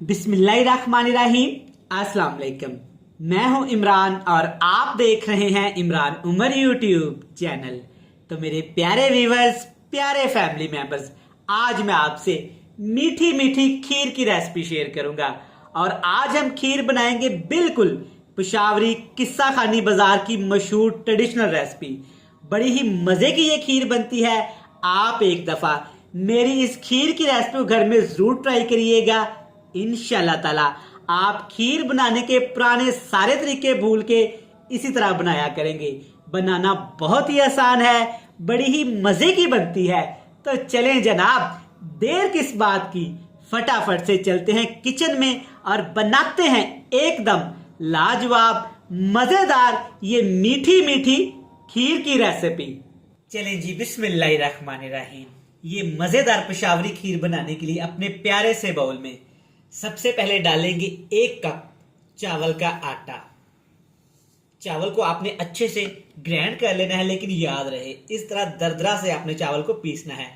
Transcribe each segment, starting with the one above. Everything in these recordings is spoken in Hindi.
बिस्मिल्लाहिर्रहमानिर्रहीम। अस्सलाम वालेकुम। मैं हूं इमरान और आप देख रहे हैं इमरान उमर यूट्यूब चैनल। तो मेरे प्यारे व्यूवर्स, प्यारे फैमिली मेंबर्स, आज मैं आपसे मीठी मीठी खीर की रेसिपी शेयर करूंगा। और आज हम खीर बनाएंगे बिल्कुल पेशावरी किस्सा खानी बाजार की मशहूर ट्रेडिशनल रेसिपी। बड़ी ही मजे की ये खीर बनती है। आप एक दफा मेरी इस खीर की रेसिपी को घर में जरूर ट्राई करिएगा। इंशाल्लाह ताला आप खीर बनाने के पुराने सारे तरीके भूल के इसी तरह बनाया करेंगे। बनाना बहुत ही आसान है, बड़ी ही मजे की बनती है। तो चलें जनाब, देर किस बात की, फटाफट से चलते हैं किचन में और बनाते हैं एकदम लाजवाब मजेदार ये मीठी मीठी खीर की रेसिपी। चलें जी, बिस्मिल्लाहिर्रहमानिर्रहीम। ये मजेदार पेशावरी खीर बनाने के लिए अपने प्यारे से बाउल में सबसे पहले डालेंगे 1 कप चावल का आटा। चावल को आपने अच्छे से ग्राइंड कर लेना है, लेकिन याद रहे इस तरह दरदरा से आपने चावल को पीसना है,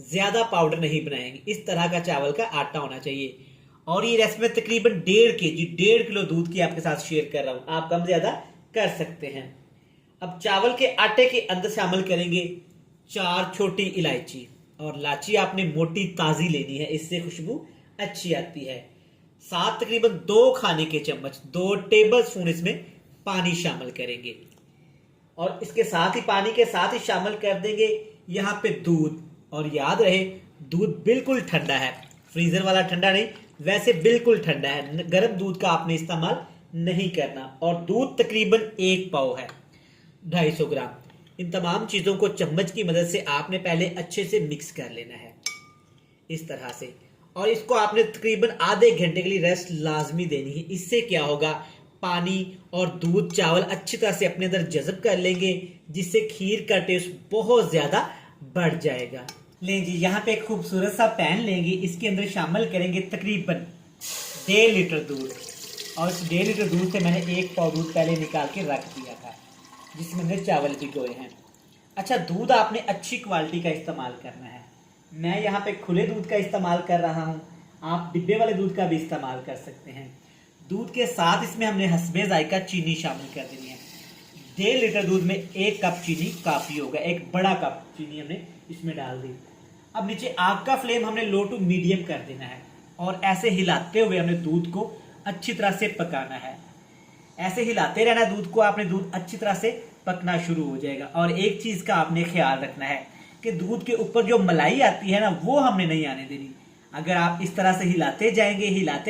ज्यादा पाउडर नहीं बनाएंगे। इस तरह का चावल का आटा होना चाहिए। और ये रेसिपी में तकरीबन 1.5 किलो दूध की आपके साथ शेयर कर रहा हूं, आप कम ज्यादा कर सकते हैं। अब चावल के आटे के अंदर शामिल करेंगे 4 छोटी इलायची, और लाची आपने मोटी ताजी लेनी है, इससे खुशबू अच्छी आती है। साथ तकरीबन 2 खाने के चम्मच 2 टेबल स्पून इसमें पानी शामिल करेंगे। और इसके साथ ही पानी के साथ ही शामिल कर देंगे यहाँ पे दूध। और याद रहे दूध बिल्कुल ठंडा है, फ्रीजर वाला ठंडा नहीं, वैसे बिल्कुल ठंडा है। गर्म दूध का आपने इस्तेमाल नहीं करना। और दूध तकरीबन 1 पाव है, 250 ग्राम। इन तमाम चीजों को चम्मच की मदद से आपने पहले अच्छे से मिक्स कर लेना है इस तरह से। और इसको आपने तकरीबन आधे घंटे के लिए रेस्ट लाजमी देनी है। इससे क्या होगा, पानी और दूध चावल अच्छी तरह से अपने अंदर जज़ब कर लेंगे, जिससे खीर का टेस्ट बहुत ज्यादा बढ़ जाएगा। लें जी, यहाँ पे एक खूबसूरत सा पैन लेंगे, इसके अंदर शामिल करेंगे तकरीबन 1.5 लीटर दूध। और इस 1.5 लीटर दूध से मैंने 1 पाव दूध पहले निकाल के रख दिया था, जिसमें हमने चावल भिगोए हैं। अच्छा, दूध आपने अच्छी क्वालिटी का इस्तेमाल करना है। मैं यहाँ पे खुले दूध का इस्तेमाल कर रहा हूँ, आप डिब्बे वाले दूध का भी इस्तेमाल कर सकते हैं। दूध के साथ इसमें हमने हस्बे जायका चीनी शामिल कर देनी है। 1.5 लीटर दूध में 1 कप चीनी काफी होगा, एक बड़ा कप चीनी हमने इसमें डाल दी। अब नीचे आग का फ्लेम हमने लो टू मीडियम कर देना है, और ऐसे हिलाते हुए हमने दूध को अच्छी तरह से पकाना है। ऐसे हिलाते रहना दूध को, आपने दूध अच्छी तरह से पकना शुरू हो जाएगा। और एक चीज का आपने ख्याल रखना है कि दूध के ऊपर जो मलाई आती है ना, वो हमने नहीं आने देनी। अगर आप इस तरह से हिलाते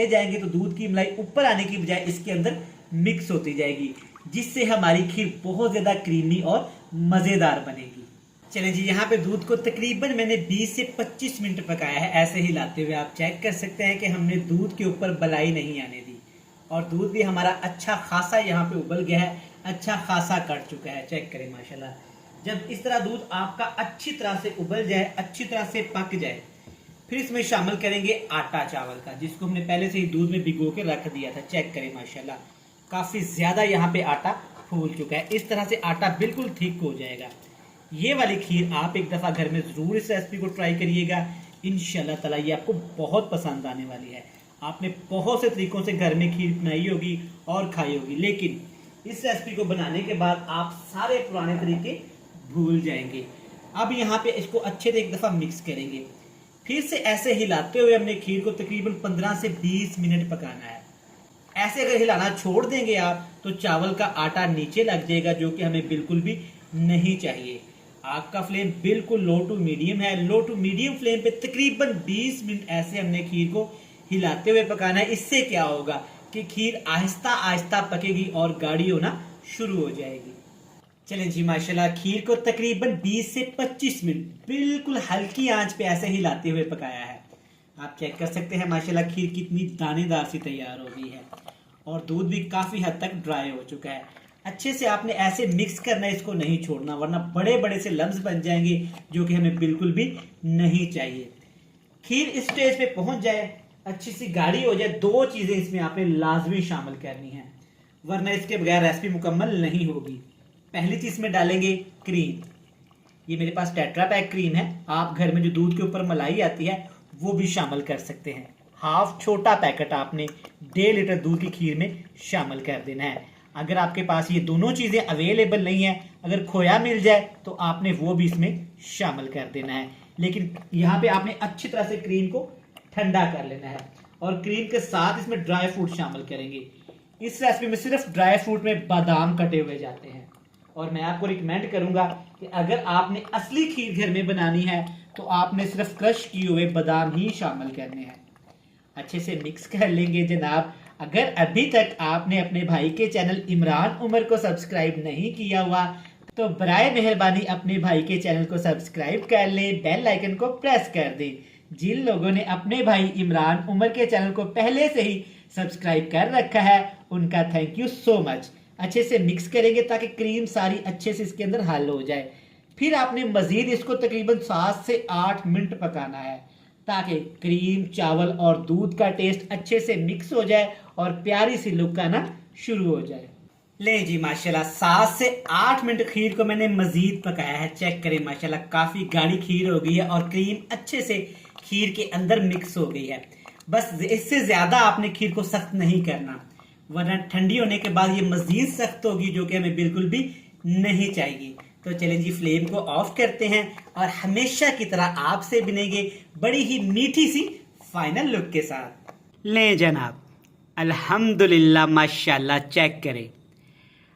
जाएंगे तो दूध की मलाई ऊपर आने की बजाय इसके अंदर मिक्स होती जाएगी, जिससे हमारी खीर बहुत ज्यादा क्रीमी और मजेदार बनेगी। चलें जी, यहाँ पे दूध को तकरीबन मैंने 20 से 25 मिनट पकाया है। ऐसे हिलाते हुए आप चेक कर सकते हैं कि हमने दूध के ऊपर मलाई नहीं आने दी, और दूध भी हमारा अच्छा खासा यहाँ पे उबल गया है, अच्छा खासा कट चुका है। चेक करें माशाल्लाह। जब इस तरह दूध आपका अच्छी तरह से उबल जाए, अच्छी तरह से पक जाए, फिर इसमें शामिल करेंगे आटा चावल का, जिसको हमने पहले से ही दूध में भिगो के रख दिया था। चेक करें माशाल्लाह, काफी ज्यादा यहाँ पे आटा फूल चुका है। इस तरह से आटा बिल्कुल थिक हो जाएगा। ये वाली खीर आप एक दफा घर में जरूर इस रेसिपी को ट्राई करिएगा। इंशाल्लाह ताला ये आपको बहुत पसंद आने वाली है। आपने बहुत से तरीकों से घर में खीर बनाई होगी और खाई होगी, लेकिन इस रेसिपी को बनाने के बाद आप सारे पुराने तरीके भूल जाएंगे। अब यहाँ पे इसको अच्छे से एक दफा मिक्स करेंगे। फिर से ऐसे हिलाते हुए हमने खीर को तकरीबन 15 से 20 मिनट पकाना है। ऐसे अगर हिलाना छोड़ देंगे आप, तो चावल का आटा नीचे लग जाएगा, जो कि हमें बिल्कुल भी नहीं चाहिए। आग का फ्लेम बिल्कुल लो टू मीडियम है। लो टू मीडियम फ्लेम पे तकरीबन 20 मिनट ऐसे हमने खीर को हिलाते हुए पकाना है। इससे क्या होगा कि खीर आहिस्ता आहिस्ता पकेगी और गाढ़ी होना शुरू हो जाएगी। चलें जी, माशाल्लाह खीर को तकरीबन 20 से 25 मिनट बिल्कुल हल्की आंच पे ऐसे हिलाते हुए पकाया है। आप चेक कर सकते हैं माशाल्लाह खीर कितनी दानेदार सी तैयार हो गई है, और दूध भी काफी हद तक ड्राई हो चुका है। अच्छे से आपने ऐसे मिक्स करना है, इसको नहीं छोड़ना, वरना बड़े बड़े से लम्स बन जाएंगे, जो कि हमें बिल्कुल भी नहीं चाहिए। खीर इस स्टेज पे पहुंच जाए, अच्छी सी गाढ़ी हो जाए, 2 चीजें इसमें आपने लाजमी शामिल करनी है, वरना इसके बगैर रेसिपी मुकम्मल नहीं होगी। पहली चीज में डालेंगे क्रीम। ये मेरे पास टेट्रा पैक क्रीम है, आप घर में जो दूध के ऊपर मलाई आती है वो भी शामिल कर सकते हैं। हाफ छोटा पैकेट आपने 1.5 लीटर दूध की खीर में शामिल कर देना है। अगर आपके पास ये दोनों चीज़ें अवेलेबल नहीं है, अगर खोया मिल जाए तो आपने वो भी इसमें शामिल कर देना है। लेकिन यहाँ पे आपने अच्छी तरह से क्रीम को ठंडा कर लेना है और क्रीम के साथ इसमें ड्राई फ्रूट शामिल करेंगे। इस रेसिपी में सिर्फ ड्राई फ्रूट में बादाम कटे हुए जाते हैं और मैं आपको रिकमेंड करूंगा कि अगर आपने असली खीर घर में बनानी है तो आपने सिर्फ क्रश किए हुए बादाम ही शामिल करने हैं। अच्छे से मिक्स कर लेंगे जनाब। अगर अभी तक आपने अपने भाई के चैनल इमरान उमर को सब्सक्राइब नहीं किया हुआ तो बराए मेहरबानी अपने भाई के चैनल को सब्सक्राइब कर लें, बेल आइकन को प्रेस कर दें। जिन लोगों ने अपने भाई इमरान उमर के चैनल को पहले से ही सब्सक्राइब कर रखा है उनका थैंक यू सो मच। अच्छे से मिक्स करेंगे ताकि क्रीम सारी अच्छे से इसके अंदर हल हो जाए। फिर आपने मजीद इसको तकरीबन 7 से 8 मिनट पकाना है ताकि क्रीम, चावल और दूध का टेस्ट अच्छे से मिक्स हो जाए और प्यारी सी लुक आना शुरू हो जाए। ले जी माशाल्लाह 7 से 8 मिनट खीर को मैंने मजीद पकाया है। चेक करें माशाल्लाह काफी गाढ़ी खीर हो गई है और क्रीम अच्छे से खीर के अंदर मिक्स हो गई है। बस इससे ज्यादा आपने खीर को सख्त नहीं करना वरना ठंडी होने के बाद ये मजीद सख्त होगी जो कि हमें बिल्कुल भी नहीं चाहिए। तो चलें जी फ्लेम को ऑफ करते हैं और हमेशा की तरह आपसे बनेंगे बड़ी ही मीठी सी फाइनल लुक के साथ। ले जनाब अल्हम्दुलिल्लाह माशाल्लाह चेक करें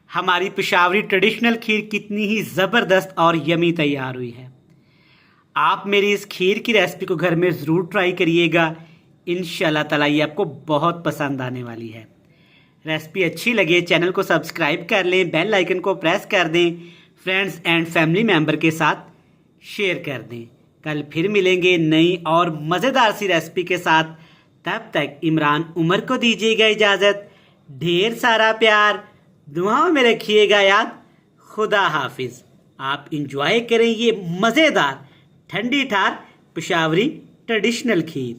हमारी पेशावरी ट्रेडिशनल खीर कितनी ही ज़बरदस्त और यमी तैयार हुई है। आप मेरी इस खीर की रेसिपी को घर में ज़रूर ट्राई करिएगा। इंशाल्लाह ताला ये आपको बहुत पसंद आने वाली है। रेसिपी अच्छी लगे चैनल को सब्सक्राइब कर लें, बेल आइकन को प्रेस कर दें, फ्रेंड्स एंड फैमिली मेम्बर के साथ शेयर कर दें। कल फिर मिलेंगे नई और मज़ेदार सी रेसिपी के साथ। तब तक इमरान उमर को दीजिएगा इजाज़त। ढेर सारा प्यार, दुआओं में रखिएगा याद। खुदा हाफिज़। आप इंजॉय करें ये मज़ेदार ठंडी ठार पेशावरी ट्रेडिशनल खीर।